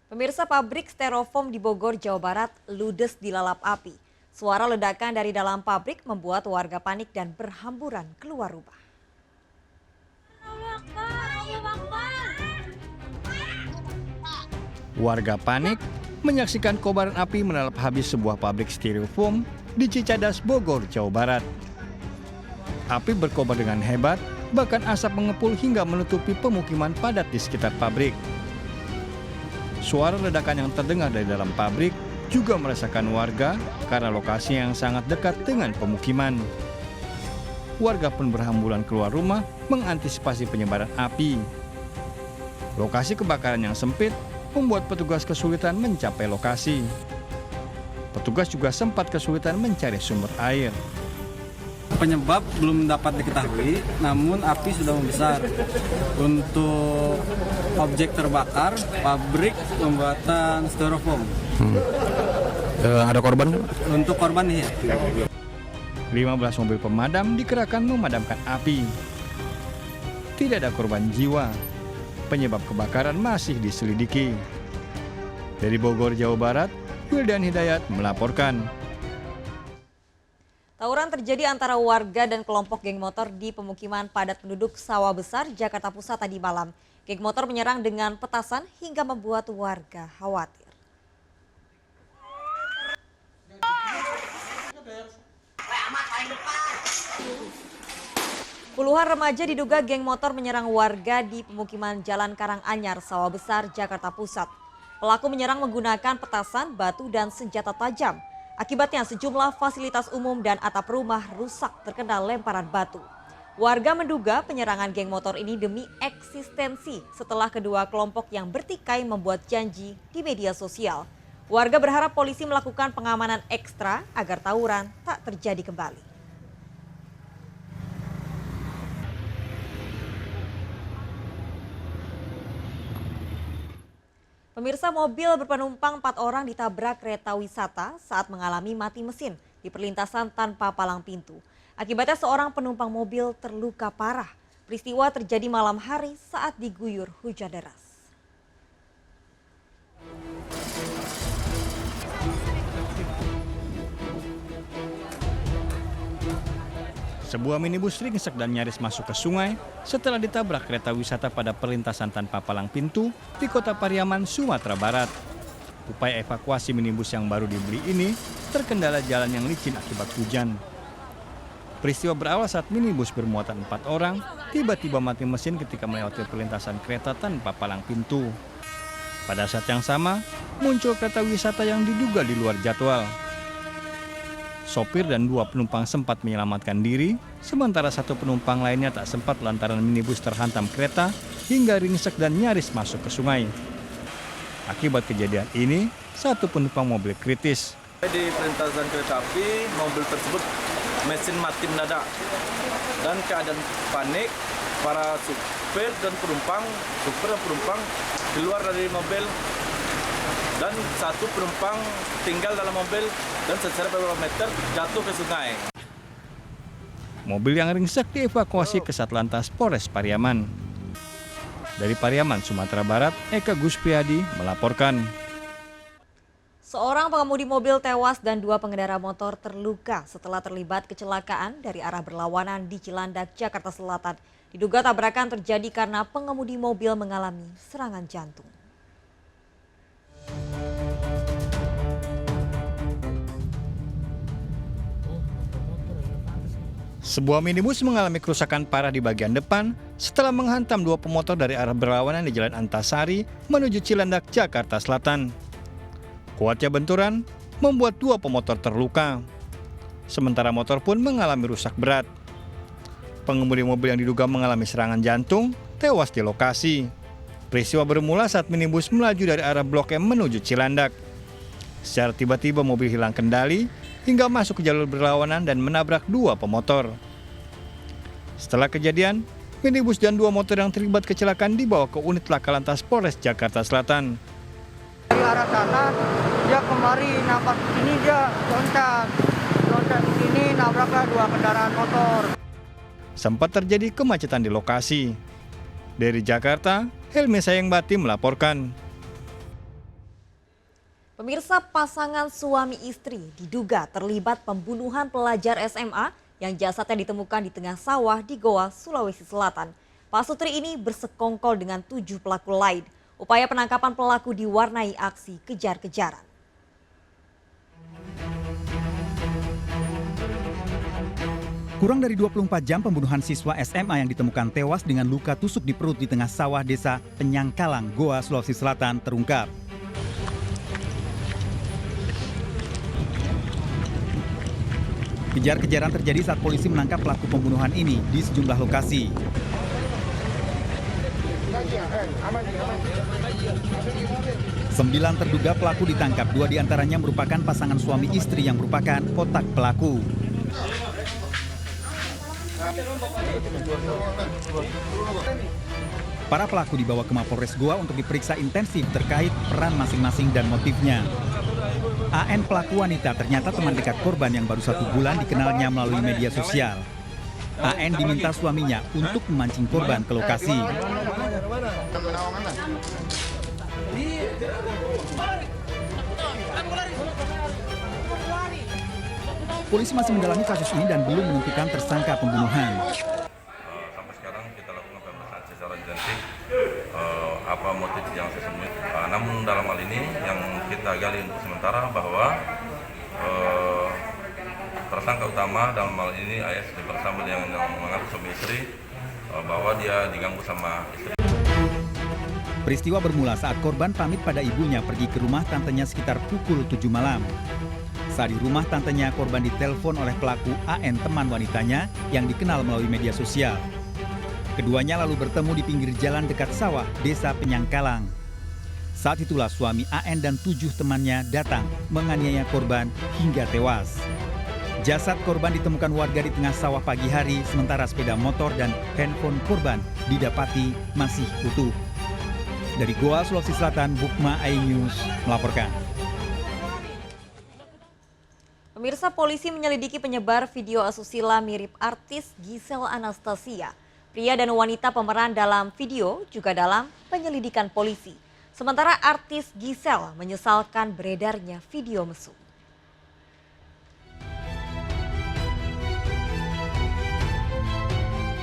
Pemirsa, pabrik styrofoam di Bogor, Jawa Barat ludes dilalap api. Suara ledakan dari dalam pabrik membuat warga panik dan berhamburan keluar rumah. Warga panik menyaksikan kobaran api melalap habis sebuah pabrik styrofoam di Cicadas, Bogor, Jawa Barat. Api berkobar dengan hebat, bahkan asap mengepul hingga menutupi pemukiman padat di sekitar pabrik. Suara ledakan yang terdengar dari dalam pabrik juga merasakan warga karena lokasi yang sangat dekat dengan pemukiman. Warga pun berhamburan keluar rumah mengantisipasi penyebaran api. Lokasi kebakaran yang sempit membuat petugas kesulitan mencapai lokasi. Petugas juga sempat kesulitan mencari sumber air. Penyebab belum dapat diketahui, namun api sudah membesar. Untuk objek terbakar, pabrik pembuatan styrofoam. Ada korban? Untuk korban nih ya. 15 mobil pemadam dikerahkan memadamkan api. Tidak ada korban jiwa. Penyebab kebakaran masih diselidiki. Dari Bogor, Jawa Barat, Wildan Hidayat melaporkan. Tawuran terjadi antara warga dan kelompok geng motor di pemukiman padat penduduk Sawah Besar, Jakarta Pusat tadi malam. Geng motor menyerang dengan petasan hingga membuat warga khawatir. Puluhan remaja diduga geng motor menyerang warga di pemukiman Jalan Karanganyar, Sawah Besar, Jakarta Pusat. Pelaku menyerang menggunakan petasan, batu, dan senjata tajam. Akibatnya sejumlah fasilitas umum dan atap rumah rusak terkena lemparan batu. Warga menduga penyerangan geng motor ini demi eksistensi setelah kedua kelompok yang bertikai membuat janji di media sosial. Warga berharap polisi melakukan pengamanan ekstra agar tawuran tak terjadi kembali. Pemirsa, mobil berpenumpang 4 orang ditabrak kereta wisata saat mengalami mati mesin di perlintasan tanpa palang pintu. Akibatnya seorang penumpang mobil terluka parah. Peristiwa terjadi malam hari saat diguyur hujan deras. Sebuah minibus ringsek dan nyaris masuk ke sungai setelah ditabrak kereta wisata pada perlintasan tanpa palang pintu di Kota Pariaman, Sumatera Barat. Upaya evakuasi minibus yang baru dibeli ini terkendala jalan yang licin akibat hujan. Peristiwa berawal saat minibus bermuatan 4 orang tiba-tiba mati mesin ketika melewati perlintasan kereta tanpa palang pintu. Pada saat yang sama, muncul kereta wisata yang diduga di luar jadwal. Sopir dan 2 penumpang sempat menyelamatkan diri, sementara 1 penumpang lainnya tak sempat lantaran minibus terhantam kereta hingga ringsek dan nyaris masuk ke sungai. Akibat kejadian ini, 1 penumpang mobil kritis. Di perlintasan kereta api, mobil tersebut mesin mati mendadak dan keadaan panik, para supir dan penumpang keluar dari mobil. Dan 1 penumpang tinggal dalam mobil dan secara beberapa meter jatuh ke sungai. Mobil yang ringsek dievakuasi ke Satlantas Polres Pariaman. Dari Pariaman, Sumatera Barat, Eka Guspiadi melaporkan. Seorang pengemudi mobil tewas dan 2 pengendara motor terluka setelah terlibat kecelakaan dari arah berlawanan di Cilandak, Jakarta Selatan. Diduga tabrakan terjadi karena pengemudi mobil mengalami serangan jantung. Sebuah minibus mengalami kerusakan parah di bagian depan setelah menghantam 2 pemotor dari arah berlawanan di Jalan Antasari menuju Cilandak, Jakarta Selatan. Kuatnya benturan membuat 2 pemotor terluka. Sementara motor pun mengalami rusak berat. Pengemudi mobil yang diduga mengalami serangan jantung tewas di lokasi. Peristiwa bermula saat minibus melaju dari arah Blok M menuju Cilandak. Secara tiba-tiba mobil hilang kendali hingga masuk ke jalur berlawanan dan menabrak 2 pemotor. Setelah kejadian, minibus dan 2 motor yang terlibat kecelakaan dibawa ke unit Laka Lantas Polres Jakarta Selatan. Dari arah sana, dia kemari nampak sini dia loncat sini nabraklah 2 kendaraan motor. Sempat terjadi kemacetan di lokasi. Dari Jakarta, Helmi Sayangbati melaporkan. Pemirsa, pasangan suami istri diduga terlibat pembunuhan pelajar SMA yang jasadnya ditemukan di tengah sawah di Goa, Sulawesi Selatan. Pasutri ini bersekongkol dengan 7 pelaku lain. Upaya penangkapan pelaku diwarnai aksi kejar-kejaran. Kurang dari 24 jam pembunuhan siswa SMA yang ditemukan tewas dengan luka tusuk di perut di tengah sawah desa Penyangkalang, Goa, Sulawesi Selatan terungkap. Kejar-kejaran terjadi saat polisi menangkap pelaku pembunuhan ini di sejumlah lokasi. Sembilan terduga pelaku ditangkap, 2 diantaranya merupakan pasangan suami istri yang merupakan otak pelaku. Para pelaku dibawa ke Mapolres Goa untuk diperiksa intensif terkait peran masing-masing dan motifnya. AN pelaku wanita ternyata teman dekat korban yang baru 1 bulan dikenalnya melalui media sosial. AN diminta suaminya untuk memancing korban ke lokasi. Polisi masih mendalami kasus ini dan belum menentukan tersangka pembunuhan. Sampai sekarang kita lakukan pemeriksaan secara intensif apa motif yang sesungguhnya. Namun dalam hal ini yang kita gali untuk sementara bahwa tersangka utama dalam hal ini AS bersama yang mengaku suami istri bahwa dia diganggu sama istri. Peristiwa bermula saat korban pamit pada ibunya pergi ke rumah tantenya sekitar pukul 7 malam. Saat di rumah tantenya, korban ditelepon oleh pelaku AN teman wanitanya yang dikenal melalui media sosial. Keduanya lalu bertemu di pinggir jalan dekat sawah desa Penyangkalang. Saat itulah suami AN dan 7 temannya datang menganiaya korban hingga tewas. Jasad korban ditemukan warga di tengah sawah pagi hari, sementara sepeda motor dan handphone korban didapati masih utuh. Dari Goa, Sulawesi Selatan, Bukma iNews melaporkan. Pemirsa, polisi menyelidiki penyebar video asusila mirip artis Giselle Anastasia. Pria dan wanita pemeran dalam video juga dalam penyelidikan polisi. Sementara artis Giselle menyesalkan beredarnya video mesum.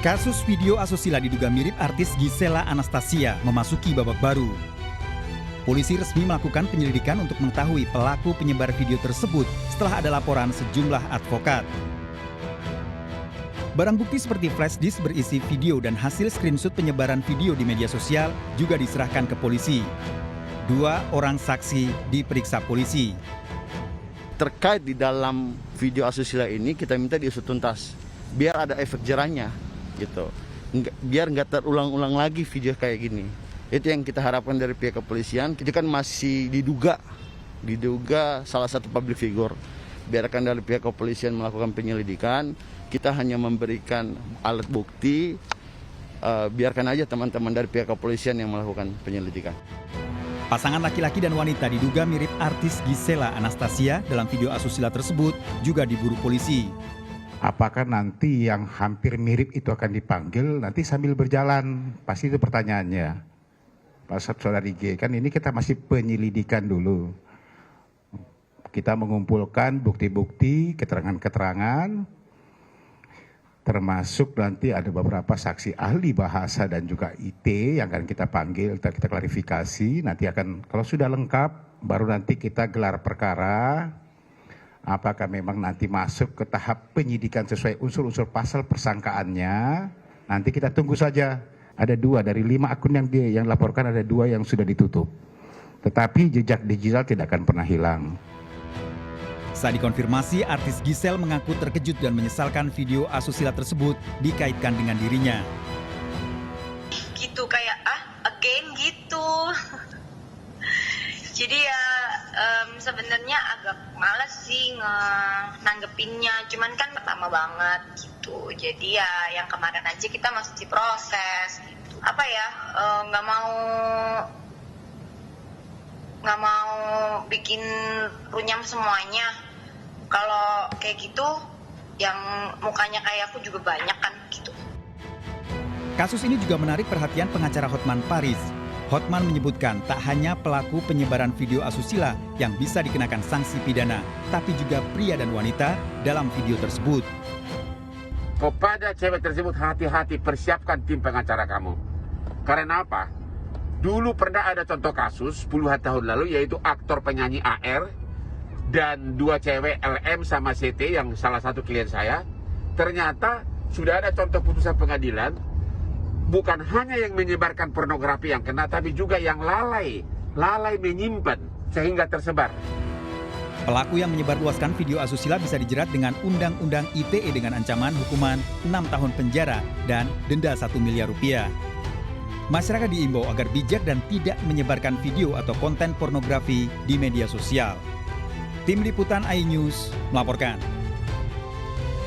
Kasus video asusila diduga mirip artis Giselle Anastasia memasuki babak baru. Polisi resmi melakukan penyelidikan untuk mengetahui pelaku penyebar video tersebut setelah ada laporan sejumlah advokat. Barang bukti seperti flash disk berisi video dan hasil screenshot penyebaran video di media sosial juga diserahkan ke polisi. 2 orang saksi diperiksa polisi. Terkait di dalam video asusila ini kita minta diusut tuntas, biar ada efek jerahnya, gitu. Biar nggak terulang-ulang lagi video kayak gini. Itu yang kita harapkan dari pihak kepolisian. Kita kan masih diduga salah satu public figure. Biarkan dari pihak kepolisian melakukan penyelidikan. Kita hanya memberikan alat bukti. Biarkan aja teman-teman dari pihak kepolisian yang melakukan penyelidikan. Pasangan laki-laki dan wanita diduga mirip artis Giselle Anastasia dalam video asusila tersebut juga diburu polisi. Apakah nanti yang hampir mirip itu akan dipanggil nanti sambil berjalan? Pasti itu pertanyaannya. Pak Saudari G, kan ini kita masih penyelidikan dulu. Kita mengumpulkan bukti-bukti, keterangan-keterangan, termasuk nanti ada beberapa saksi ahli bahasa dan juga IT yang akan kita panggil, kita klarifikasi. Nanti akan, kalau sudah lengkap, baru nanti kita gelar perkara. Apakah memang nanti masuk ke tahap penyidikan sesuai unsur-unsur pasal persangkaannya, nanti kita tunggu saja. Ada 2 dari 5 akun yang laporkan, ada 2 yang sudah ditutup. Tetapi jejak digital tidak akan pernah hilang. Saat dikonfirmasi, artis Giselle mengaku terkejut dan menyesalkan video asusila tersebut dikaitkan dengan dirinya. Gitu kayak again gitu. Jadi ya sebenarnya agak malas sih nanggepinnya, cuman kan pertama banget gitu. Jadi ya yang kemarin aja kita masih diproses gitu. Apa ya, nggak mau bikin runyam semuanya. Kalau kayak gitu, yang mukanya kayak aku juga banyak kan gitu. Kasus ini juga menarik perhatian pengacara Hotman Paris. Hotman menyebutkan tak hanya pelaku penyebaran video asusila yang bisa dikenakan sanksi pidana, tapi juga pria dan wanita dalam video tersebut. Kepada cewek tersebut, hati-hati, persiapkan tim pengacara kamu. Karena apa? Dulu pernah ada contoh kasus puluhan tahun lalu, yaitu aktor penyanyi AR dan dua cewek LM sama CT yang salah satu klien saya. Ternyata sudah ada contoh putusan pengadilan, bukan hanya yang menyebarkan pornografi yang kena, tapi juga yang lalai menyimpan sehingga tersebar. Pelaku yang menyebarluaskan video asusila bisa dijerat dengan Undang-Undang ITE dengan ancaman hukuman 6 tahun penjara dan denda 1 miliar rupiah. Masyarakat diimbau agar bijak dan tidak menyebarkan video atau konten pornografi di media sosial. Tim Liputan iNews melaporkan.